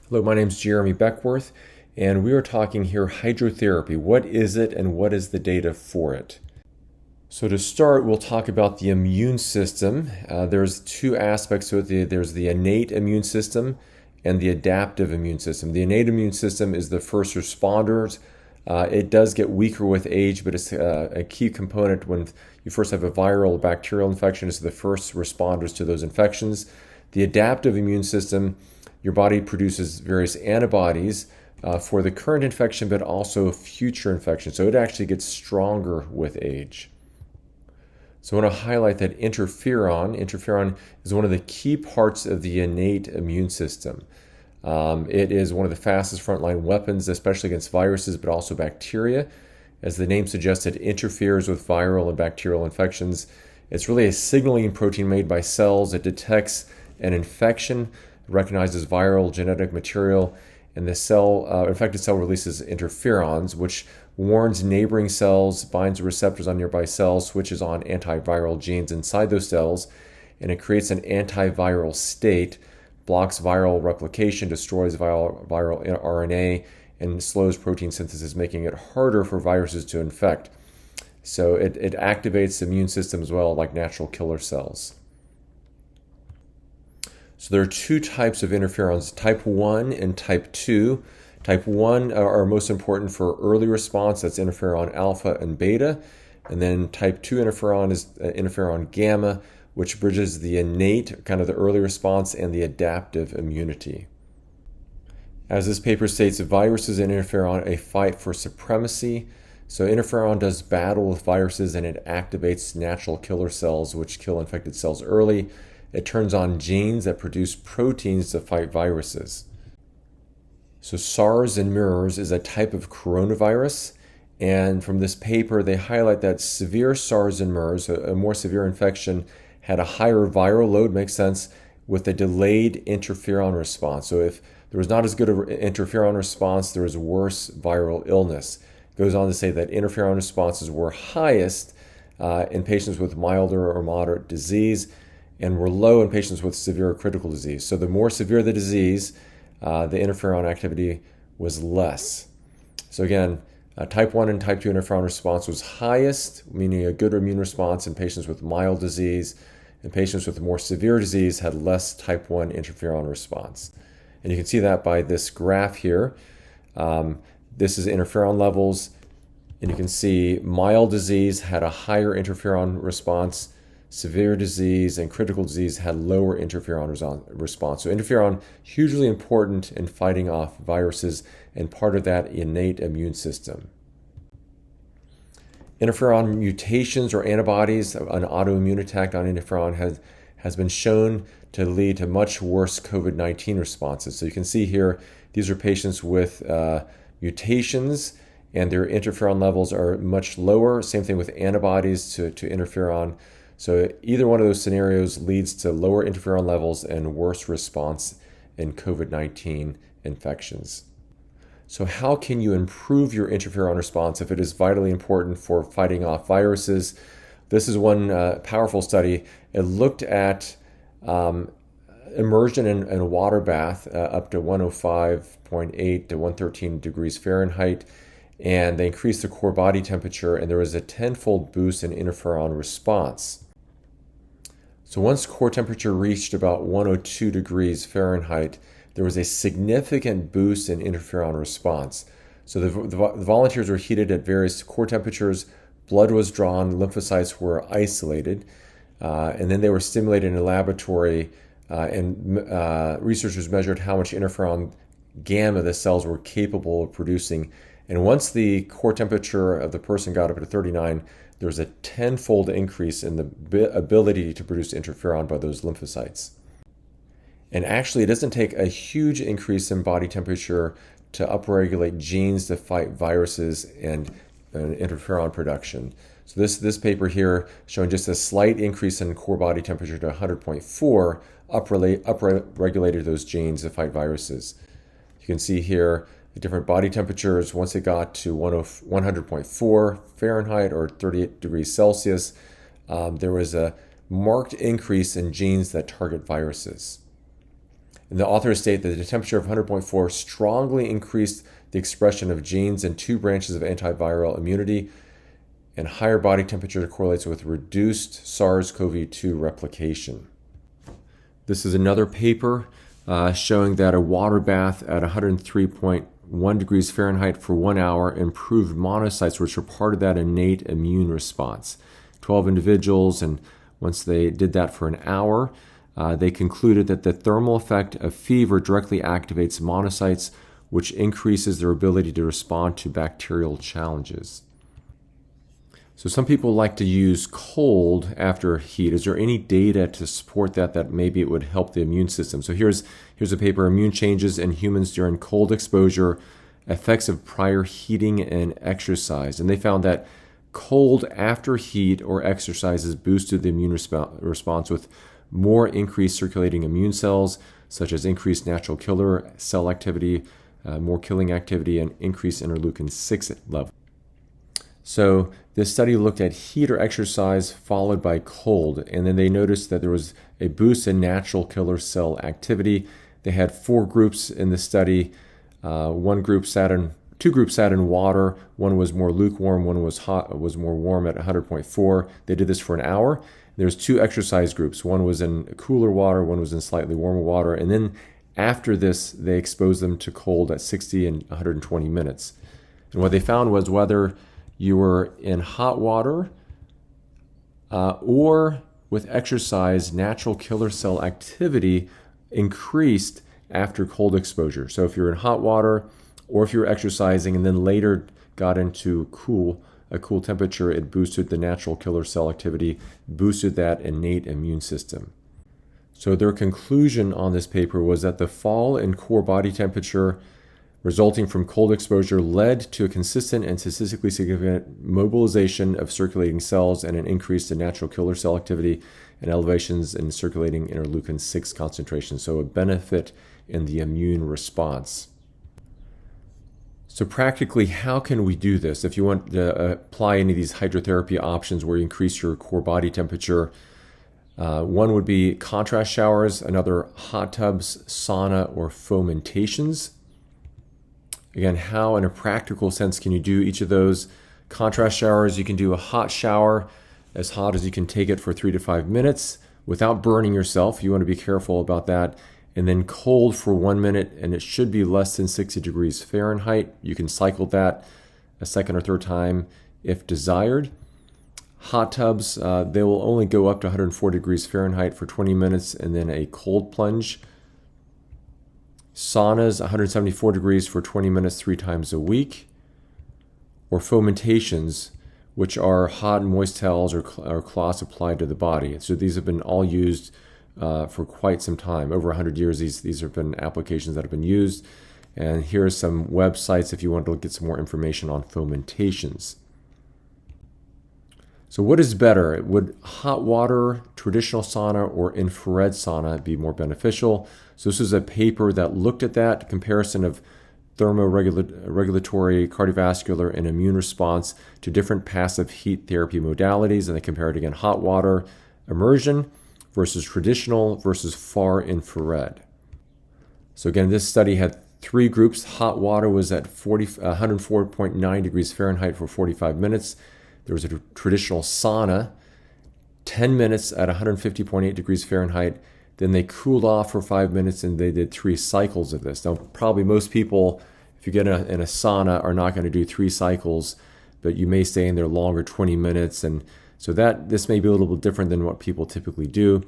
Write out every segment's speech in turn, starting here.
Hello, my name is Jeremy Beckworth, and we are talking here hydrotherapy. What is it and what is the data for it? So to start, we'll talk about the immune system. There's two aspects to it. There's the innate immune system and the adaptive immune system. The innate immune system is the first responders. It does get weaker with age, but it's a key component when you first have a viral or bacterial infection. It's the first responders to those infections. The adaptive immune system, your body produces various antibodies for the current infection, but also future infections. So it actually gets stronger with age. So I want to highlight that interferon is one of the key parts of the innate immune system. It is one of the fastest frontline weapons, especially against viruses, but also bacteria. As the name suggests, it interferes with viral and bacterial infections. It's really a signaling protein made by cells. It detects an infection, recognizes viral genetic material, and the infected cell releases interferons, which warns neighboring cells, binds receptors on nearby cells, switches on antiviral genes inside those cells, and it creates an antiviral state, blocks viral replication, destroys viral RNA, and slows protein synthesis, making it harder for viruses to infect. So it activates the immune system as well, like natural killer cells. So there are two types of interferons, type 1 and type 2. Type 1 are most important for early response, that's interferon alpha and beta. And then type 2 interferon is interferon gamma, which bridges the innate, kind of the early response, and the adaptive immunity. As this paper states, viruses and interferon, a fight for supremacy. So interferon does battle with viruses and it activates natural killer cells, which kill infected cells early. It turns on genes that produce proteins to fight viruses. So SARS and MERS is a type of coronavirus. And from this paper, they highlight that severe SARS and MERS, a more severe infection, had a higher viral load, makes sense, with a delayed interferon response. So if there was not as good an interferon response, there was worse viral illness. It goes on to say that interferon responses were highest in patients with milder or moderate disease, and were low in patients with severe or critical disease. So the more severe the disease, the interferon activity was less. So again, type 1 and type 2 interferon response was highest, meaning a good immune response in patients with mild disease, and patients with more severe disease had less type 1 interferon response. And you can see that by this graph here. This is interferon levels, and you can see mild disease had a higher interferon response. Severe disease and critical disease had lower interferon response. So interferon, hugely important in fighting off viruses and part of that innate immune system. Interferon mutations or antibodies, an autoimmune attack on interferon has been shown to lead to much worse COVID-19 responses. So you can see here, these are patients with mutations and their interferon levels are much lower. Same thing with antibodies to interferon. So either one of those scenarios leads to lower interferon levels and worse response in COVID-19 infections. So how can you improve your interferon response if it is vitally important for fighting off viruses? This is one powerful study. It looked at immersion in a water bath up to 105.8 to 113 degrees Fahrenheit, and they increased the core body temperature, and there was a tenfold boost in interferon response. So once core temperature reached about 102 degrees Fahrenheit, there was a significant boost in interferon response. So the volunteers were heated at various core temperatures, blood was drawn, lymphocytes were isolated, and then they were stimulated in a laboratory, and researchers measured how much interferon gamma the cells were capable of producing. And once the core temperature of the person got up to 39, there was a tenfold increase in the ability to produce interferon by those lymphocytes. And actually, it doesn't take a huge increase in body temperature to upregulate genes to fight viruses and interferon production. So this paper here showing just a slight increase in core body temperature to 100.4 upregulated those genes to fight viruses. You can see here the different body temperatures. Once it got to 100.4 Fahrenheit or 38 degrees Celsius, there was a marked increase in genes that target viruses. And the authors state that the temperature of 100.4 strongly increased the expression of genes in two branches of antiviral immunity, and higher body temperature correlates with reduced SARS-CoV-2 replication. This is another paper showing that a water bath at 103.1 degrees Fahrenheit for 1 hour improved monocytes, which are part of that innate immune response. 12 individuals, and once they did that for an hour, they concluded that the thermal effect of fever directly activates monocytes, which increases their ability to respond to bacterial challenges. So some people like to use cold after heat. Is there any data to support that maybe it would help the immune system? So here's a paper, Immune Changes in Humans During Cold Exposure, Effects of Prior Heating and Exercise. And they found that cold after heat or exercises boosted the immune response with more increased circulating immune cells, such as increased natural killer cell activity, more killing activity, and increased interleukin-6 level. So this study looked at heat or exercise followed by cold, and then they noticed that there was a boost in natural killer cell activity. They had 4 groups in the study. Two groups sat in water. One was more lukewarm. One was more warm at 100.4. They did this for an hour. There's 2 exercise groups. One was in cooler water. One was in slightly warmer water. And then after this, they exposed them to cold at 60 and 120 minutes. And what they found was whether you were in hot water or with exercise, natural killer cell activity increased after cold exposure. So if you're in hot water or if you're exercising and then later got into a cool temperature, it boosted the natural killer cell activity, boosted that innate immune system. So their conclusion on this paper was that the fall in core body temperature resulting from cold exposure led to a consistent and statistically significant mobilization of circulating cells and an increase in natural killer cell activity and elevations in circulating interleukin-6 concentration, so a benefit in the immune response. So practically, how can we do this? If you want to apply any of these hydrotherapy options where you increase your core body temperature, one would be contrast showers, another hot tubs, sauna, or fomentations. Again, how in a practical sense can you do each of those? Contrast showers, you can do a hot shower, as hot as you can take it for 3 to 5 minutes without burning yourself. You want to be careful about that. And then cold for 1 minute, and it should be less than 60 degrees Fahrenheit. You can cycle that a second or third time if desired. Hot tubs, they will only go up to 104 degrees Fahrenheit for 20 minutes, and then a cold plunge. Saunas, 174 degrees for 20 minutes 3 times a week. Or fomentations, which are hot and moist towels or cloths applied to the body. So these have been all used for quite some time. Over 100 years, these have been applications that have been used. And here are some websites if you want to get some more information on fomentations. So what is better? Would hot water, traditional sauna, or infrared sauna be more beneficial? So this is a paper that looked at that comparison of thermoregulatory, cardiovascular, and immune response to different passive heat therapy modalities. And they compared again hot water immersion versus traditional versus far infrared. So again, this study had 3 groups. Hot water was at 104.9 degrees Fahrenheit for 45 minutes. There was a traditional sauna, 10 minutes at 150.8 degrees Fahrenheit. Then they cooled off for 5 minutes and they did 3 cycles of this. Now, probably most people, if you get in a sauna, are not going to do 3 cycles, but you may stay in there longer, 20 minutes. And so this may be a little bit different than what people typically do.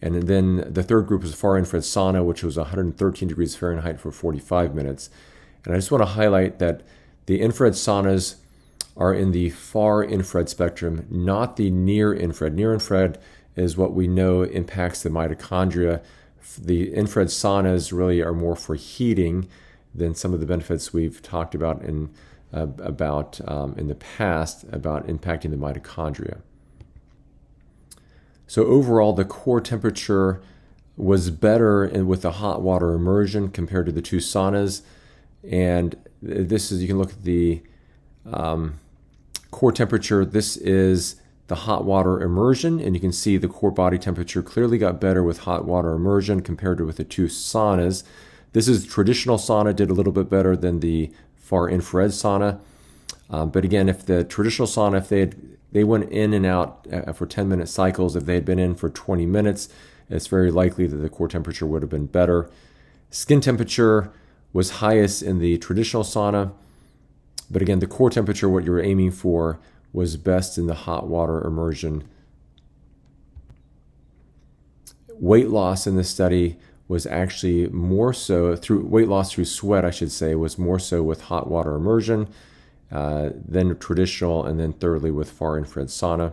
And then the third group was far infrared sauna, which was 113 degrees Fahrenheit for 45 minutes. And I just want to highlight that the infrared saunas are in the far infrared spectrum, not the near infrared. Near infrared is what we know impacts the mitochondria. The infrared saunas really are more for heating than some of the benefits we've talked about in the past about impacting the mitochondria. So overall, the core temperature was better with the hot water immersion compared to the 2 saunas. And this is, you can look at the core temperature. This is the hot water immersion, and you can see the core body temperature clearly got better with hot water immersion compared to with the two saunas. This is traditional sauna, did a little bit better than the far infrared sauna. But again, if the traditional sauna, if they went in and out for 10-minute cycles, if they had been in for 20 minutes, it's very likely that the core temperature would have been better. Skin temperature was highest in the traditional sauna, but again, the core temperature, what you were aiming for, was best in the hot water immersion. Weight loss in this study was actually more so through weight loss through sweat, I should say, was more so with hot water immersion, then traditional, and then thirdly with far infrared sauna.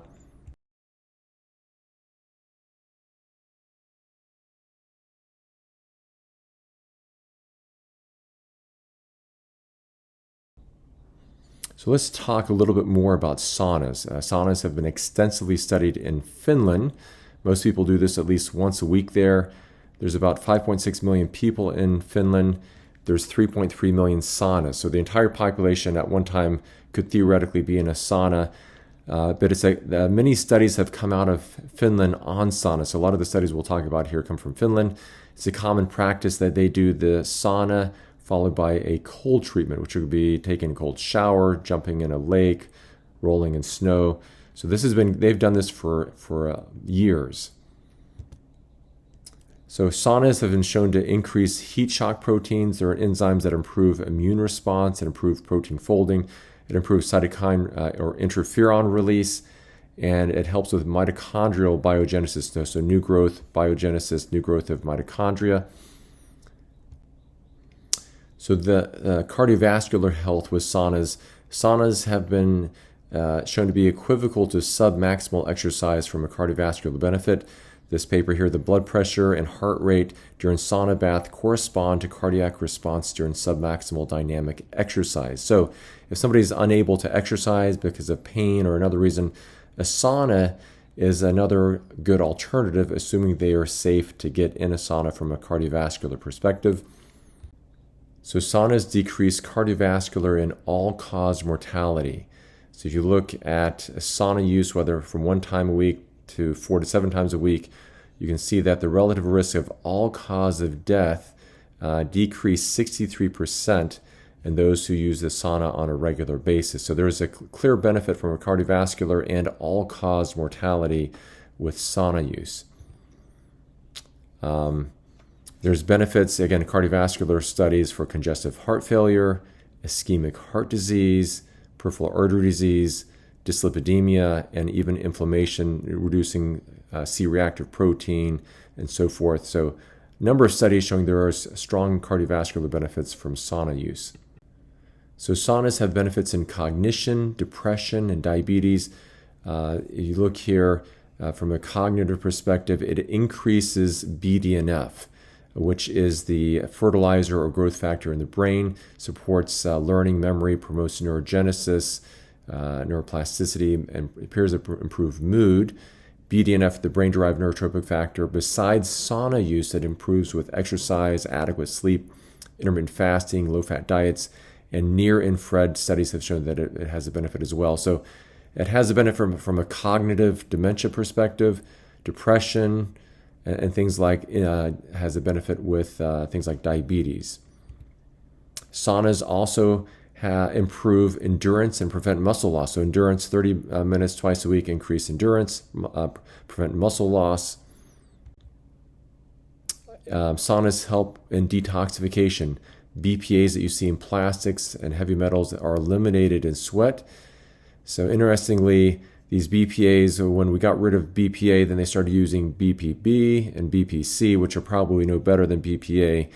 So let's talk a little bit more about saunas. Saunas have been extensively studied in Finland. Most people do this at least once a week there. There's about 5.6 million people in Finland. There's 3.3 million saunas. So the entire population at one time could theoretically be in a sauna. But many studies have come out of Finland on sauna. So a lot of the studies we'll talk about here come from Finland. It's a common practice that they do the sauna followed by a cold treatment, which would be taking a cold shower, jumping in a lake, rolling in snow. So they've done this for years. So saunas have been shown to increase heat shock proteins. There are enzymes that improve immune response and improve protein folding. It improves cytokine or interferon release, and it helps with mitochondrial biogenesis. So new growth, biogenesis, new growth of mitochondria. So the cardiovascular health with saunas. Saunas have been shown to be equivocal to submaximal exercise from a cardiovascular benefit. This paper here, the blood pressure and heart rate during sauna bath correspond to cardiac response during submaximal dynamic exercise. So if somebody's unable to exercise because of pain or another reason, a sauna is another good alternative, assuming they are safe to get in a sauna from a cardiovascular perspective. So saunas decrease cardiovascular and all-cause mortality. So if you look at sauna use, whether from 1 time a week to 4 to 7 times a week, you can see that the relative risk of all-cause of death decreased 63% in those who use the sauna on a regular basis. So there is a clear benefit from a cardiovascular and all-cause mortality with sauna use. There's benefits, again, cardiovascular studies for congestive heart failure, ischemic heart disease, peripheral artery disease, dyslipidemia, and even inflammation, reducing C-reactive protein, and so forth. So a number of studies showing there are strong cardiovascular benefits from sauna use. So saunas have benefits in cognition, depression, and diabetes. You look here from a cognitive perspective, it increases BDNF, which is the fertilizer or growth factor in the brain, supports learning, memory, promotes neurogenesis, neuroplasticity, and appears to improve mood. BDNF, the brain-derived neurotropic factor, besides sauna use, it improves with exercise, adequate sleep, intermittent fasting, low-fat diets, and near-infrared studies have shown that it has a benefit as well. So it has a benefit from a cognitive dementia perspective, depression, and things like, has a benefit with things like diabetes. Saunas also improve endurance and prevent muscle loss. So endurance, 30 minutes twice a week, increase endurance, prevent muscle loss. Saunas help in detoxification. BPAs that you see in plastics and heavy metals are eliminated in sweat. So interestingly, these BPAs, when we got rid of BPA, then they started using BPB and BPC, which are probably no better than BPA.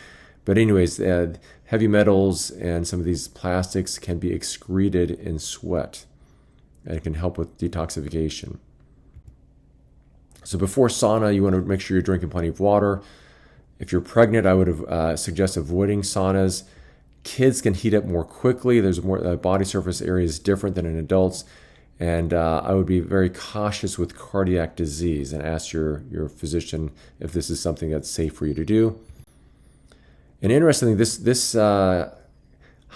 But anyways, heavy metals and some of these plastics can be excreted in sweat, and it can help with detoxification. So before sauna, you want to make sure you're drinking plenty of water. If you're pregnant, I would suggest avoiding saunas. Kids can heat up more quickly. There's more body surface area is different than in adults. And I would be very cautious with cardiac disease and ask your physician if this is something that's safe for you to do. And interestingly, this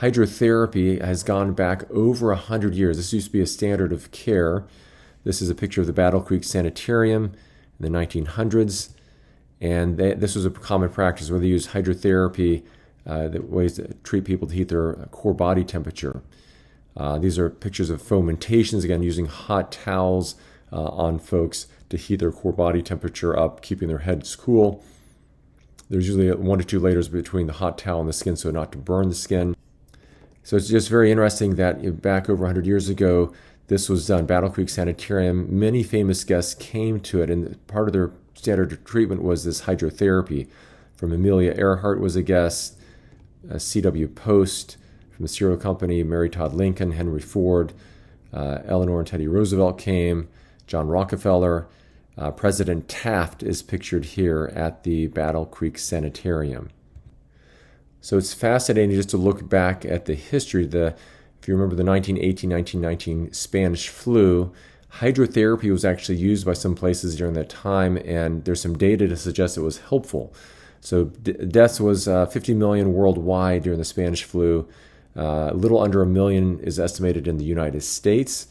hydrotherapy has gone back over 100 years. This used to be a standard of care. This is a picture of the Battle Creek Sanitarium in the 1900s. And this was a common practice where they used hydrotherapy, ways to treat people to heat their core body temperature. These are pictures of fomentations, again, using hot towels on folks to heat their core body temperature up, keeping their heads cool. There's usually 1 to 2 layers between the hot towel and the skin so not to burn the skin. So it's just very interesting that back over 100 years ago, this was done, Battle Creek Sanitarium. Many famous guests came to it, and part of their standard of treatment was this hydrotherapy. From Amelia Earhart was a guest, C.W. Post, from the cereal company, Mary Todd Lincoln, Henry Ford, Eleanor and Teddy Roosevelt came, John Rockefeller. President Taft is pictured here at the Battle Creek Sanitarium. So it's fascinating just to look back at the history. If you remember the 1918-1919 Spanish flu, hydrotherapy was actually used by some places during that time, and there's some data to suggest it was helpful. So deaths was 50 million worldwide during the Spanish flu. A little under 1 million is estimated in the United States.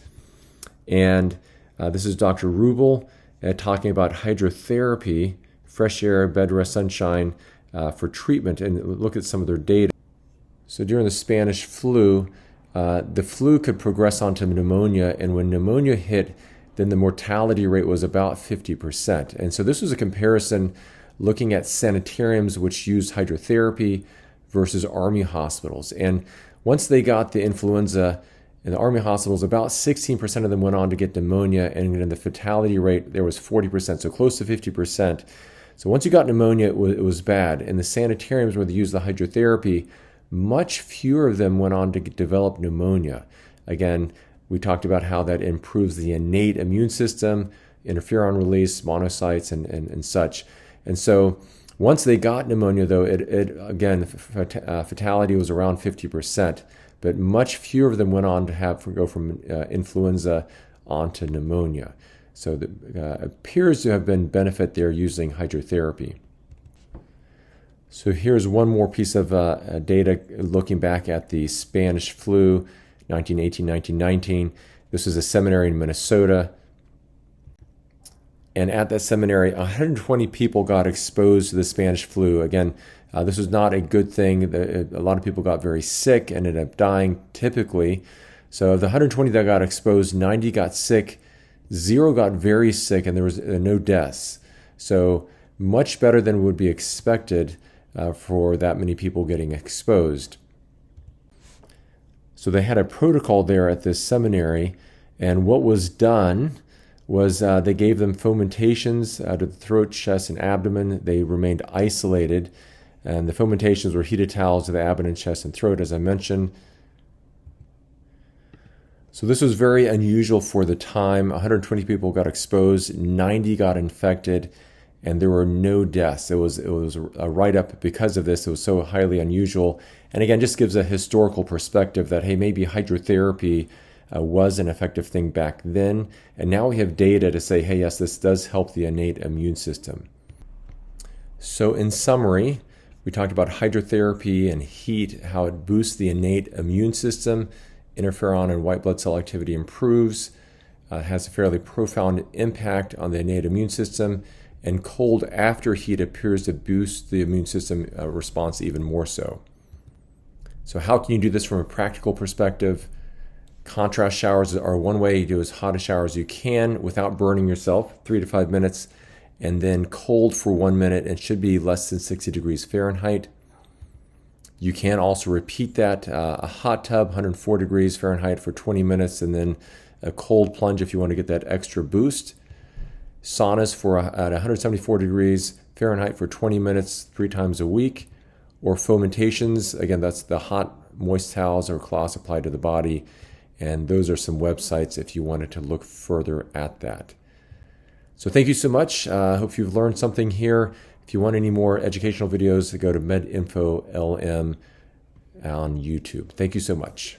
And this is Dr. Rubel talking about hydrotherapy, fresh air, bed rest, sunshine for treatment, and look at some of their data. So during the Spanish flu, the flu could progress onto pneumonia, and when pneumonia hit, then the mortality rate was about 50%. And so this was a comparison looking at sanitariums which used hydrotherapy versus army hospitals. And once they got the influenza in the army hospitals, about 16% of them went on to get pneumonia, and in the fatality rate, there was 40%, so close to 50%. So once you got pneumonia, it was bad. In the sanitariums where they used the hydrotherapy, much fewer of them went on to develop pneumonia. Again, we talked about how that improves the innate immune system, interferon release, monocytes, and such. And so once they got pneumonia, though, fatality was around 50%, but much fewer of them went on to go from influenza onto pneumonia. So it appears to have been benefit there using hydrotherapy. So here's one more piece of data looking back at the Spanish flu, 1918-1919. This was a seminary in Minnesota. And at that seminary, 120 people got exposed to the Spanish flu. Again, this was not a good thing. A lot of people got very sick, ended up dying typically. So of the 120 that got exposed, 90 got sick, 0 got very sick, and there was no deaths. So much better than would be expected for that many people getting exposed. So they had a protocol there at this seminary, and what was done was they gave them fomentations to the throat, chest, and abdomen. They remained isolated, and the fomentations were heated towels to the abdomen, chest, and throat, as I mentioned. So this was very unusual for the time. 120 people got exposed, 90 got infected, and there were no deaths. It was a write-up because of this. It was so highly unusual. And again, just gives a historical perspective that, hey, maybe hydrotherapy was an effective thing back then. And now we have data to say, hey, yes, this does help the innate immune system. So in summary, we talked about hydrotherapy and heat, how it boosts the innate immune system. Interferon and white blood cell activity improves, has a fairly profound impact on the innate immune system. And cold after heat appears to boost the immune system response even more so. So how can you do this from a practical perspective? Contrast showers are one way. You do as hot a shower as you can without burning yourself, 3 to 5 minutes, and then cold for 1 minute, and should be less than 60 degrees Fahrenheit. You can also repeat that, a hot tub, 104 degrees Fahrenheit for 20 minutes, and then a cold plunge if you want to get that extra boost. Saunas at 174 degrees Fahrenheit for 20 minutes 3 times a week, or fomentations. Again, that's the hot, moist towels or cloths applied to the body. And those are some websites if you wanted to look further at that. So thank you so much. I hope you've learned something here. If you want any more educational videos, go to MedInfo LM on YouTube. Thank you so much.